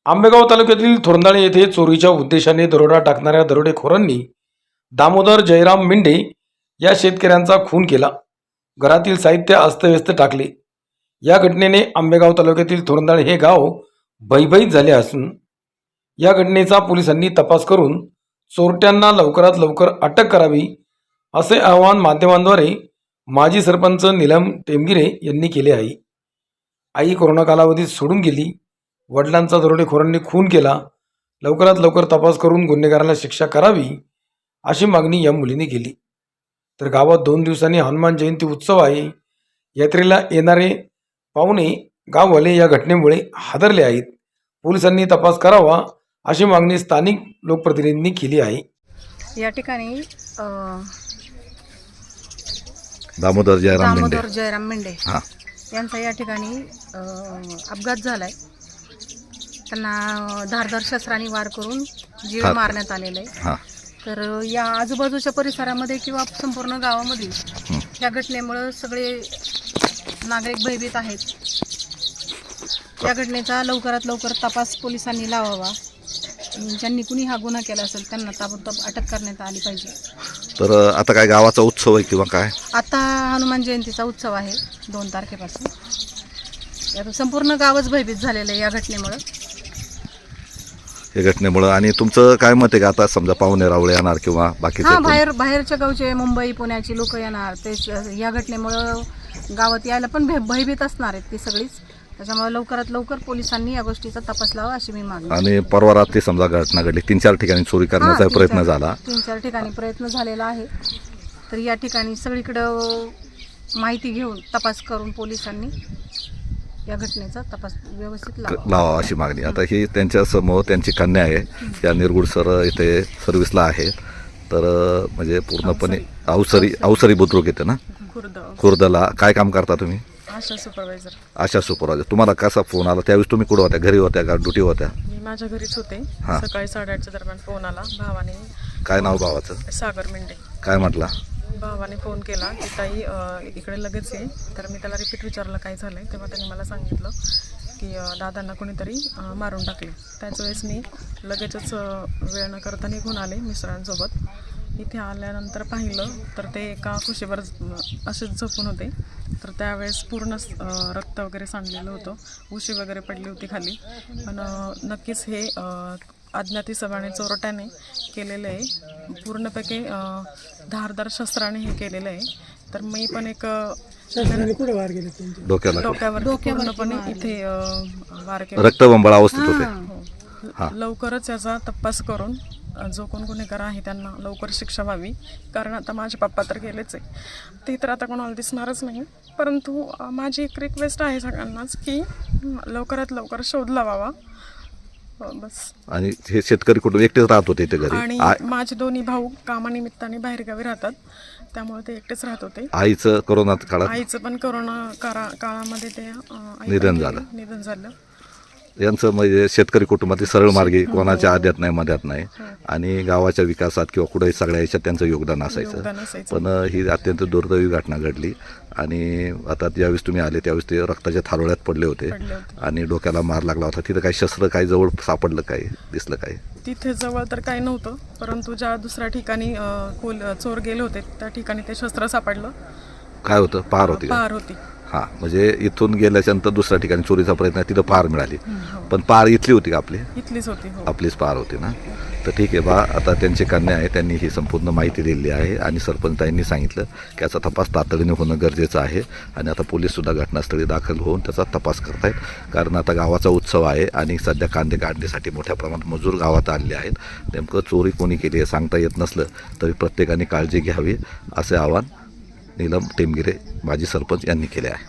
आंबेगाव तालुक्यातील थोरंदाळे येथे चोरीच्या उद्देशाने दरोडा टाकणाऱ्या दरोडेखोरांनी दामोदर जयराम मेंढे या शेतकऱ्यांचा खून केला. घरातील साहित्य अस्तव्यस्त टाकले. या घटनेने आंबेगाव तालुक्यातील थोरंदाळे हे गाव भयभीत झाले असून या घटनेचा पोलिसांनी तपास करून चोरट्यांना लवकरात लवकर अटक करावी असे आवाहन माध्यमांद्वारे माजी सरपंच नीलम टेमगिरे यांनी केले आहे. आई कोरोना कालावधीत सोडून गेली. वडिलांचा दरोडेखोरांनी खून केला. लवकरात लवकर तपास करून गुन्हेगाराला शिक्षा करावी अशी मागणी या मुलीने केली. तर गावात 2 दिवसांनी हनुमान जयंती उत्सव आहे. यात्रेला येणारे पाहुणे गाववाले या घटनेमुळे हादरले आहेत. पोलिसांनी तपास करावा अशी मागणी स्थानिक लोकप्रतिनिधींनी केली आहे. या ठिकाणी दामोदर जयराम मेंढे हां यांचा या ठिकाणी अपघात झालाय. त्यांना धारदार शस्त्राने वार करून जीव मारण्यात आलेला आहे. हां तर या आजूबाजूच्या परिसरामध्ये किंवा संपूर्ण गावामध्ये या घटनेमुळे सगळे नागरिक भयभीत आहेत. या घटनेचा लवकरात लवकर तपास पोलिसांनी लावावा. ज्यांनी कुणी हा गुन्हा केला असेल त्यांना ताबडतोब अटक करण्यात आली पाहिजे. तर आता काय गावाचा उत्सव आहे किंवा काय? आता हनुमान जयंतीचा उत्सव आहे 2 तारखेपासून. यात संपूर्ण गावच भयभीत झालेलं आहे या घटनेमुळं. या घटनेमुळं आणि तुमचं काय मत आहे का आता समजा पाहुणे रावळे येणार किंवा बाकीचे हां, बाहेरच्या गावचे मुंबई पुण्याची लोक येणार ते या घटनेमुळं गावात यायला पण भयभीत असणार आहेत ती सगळीच. त्याच्यामुळे लवकरात लवकर पोलिसांनी या गोष्टीचा तपास लावा अशी मी मागणी. आणि परवा रात्री समजा घटना घडली 3-4 ठिकाणी चोरी करण्याचा प्रयत्न झाला. 3-4 ठिकाणी प्रयत्न झालेला आहे. तर या ठिकाणी सगळीकडं माहिती घेऊन तपास करून पोलिसांनी या घटनेचा तपास व्यवस्थित लावा अशी मागणी. आता ही त्यांच्या समोर त्यांची कन्या आहे. त्या निरगुड सर इथे सर्व्हिसला आहे. तर म्हणजे पूर्णपणे अवसरी बुद्रुक येते ना खुर्दला. काय काम करता तुम्ही? आशा सुपरवायझर. आशा सुपरवायझर. तुम्हाला कसा फोन आला? त्यावेळेस तुम्ही कुठं होत्या? घरी होत्या का ड्युटी होत्या? मी माझ्या घरीच होते. हां. सकाळी 8:30च्या दरम्यान फोन आला. भावाने, काय नाव भावाचं? सागर मेंढे. काय म्हटला? भावाने फोन केला की ताई इकडे लगेच आहे. तर मी त्याला रिपीट विचारलं काय झालं आहे. तेव्हा त्याने मला सांगितलं की दादांना कोणीतरी मारून टाकले. त्याच वेळेस मी लगेचच वेळ न करता निघून आले मिस्टरांसोबत. इथे आल्यानंतर पाहिलं तर ते एका कुशीवर असेच झोपून होते. तर त्यावेळेस पूर्ण रक्त वगैरे सांडलेलं होतं. उशी वगैरे पडली होती खाली. पण नक्कीच हे अज्ञात इसमाने चोरट्याने केलेलं आहे. पूर्णपैकी धारदार शस्त्राने हे केलेलं आहे. तर मी पण एक डोक्यावर पूर्णपणे इथे वार केला. रक्तबंबाळ अवस्थेत होते. लवकरच याचा तपास करून जो कोण गुन्हेगार आहे त्यांना लवकर शिक्षा व्हावी. कारण आता माझे पप्पा तर गेलेच आहे. ते तर आता कोणाला दिसणारच नाही. परंतु माझी एक रिक्वेस्ट आहे सगळ्यांनाच की लवकरात लवकर शोध लावावा बस. आणि हे शेतकरी कुटुंब एकटेच राहत होते इथे घरी? आणि माझे दोन्ही भाऊ कामानिमित्ताने बाहेरगावी राहतात. त्यामुळे ते एकटेच राहत होते. आईचं कोरोनात काळात? आईचं पण कोरोना काळामध्ये ते निधन झालं. यांचं म्हणजे शेतकरी कुटुंबातील सरळ मार्गी, कोणाच्या आद्यात नाही मध्यात नाही. आणि गावाच्या विकासात किंवा कुठेही सगळ्या याच्यात त्यांचं योगदान असायचं. पण ही अत्यंत दुर्दैवी घटना घडली. आणि आता ज्यावेळेस तुम्ही आले त्यावेळेस ते रक्ताच्या थारोळ्यात पडले होते आणि डोक्याला मार लागला होता. तिथं काही शस्त्र काही जवळ सापडलं, काही दिसलं? काही तिथे जवळ तर काही नव्हतं. परंतु ज्या दुसऱ्या ठिकाणी चोर गेले होते त्या ठिकाणी ते शस्त्र सापडलं. काय होतं? पहार होती. हां, म्हणजे इथून गेल्याच्यानंतर दुसऱ्या ठिकाणी चोरीचा प्रयत्न, तिथं पहार मिळाली. पण पहार इथली होती का? इथलीच होती. आपलीच पहार होती ना. तर ठीक आहे बा. आता त्यांची कन्या आहे, त्यांनी ही संपूर्ण माहिती दिलेली आहे. आणि सरपंचांनी सांगितलं की याचा तपास तातडीने होणं गरजेचं आहे. आणि आता पोलीससुद्धा घटनास्थळी दाखल होऊन त्याचा तपास करतायत. कारण आता गावाचा उत्सव आहे आणि सध्या कांदे काढण्यासाठी मोठ्या प्रमाणात मजूर गावात आलेले आहेत. नेमकं चोरी कोणी केली आहे सांगता येत नसलं तरी प्रत्येकाने काळजी घ्यावी असे आवाहन नीलम टेमगिरे माजी सरपंच यांनी केले आहे.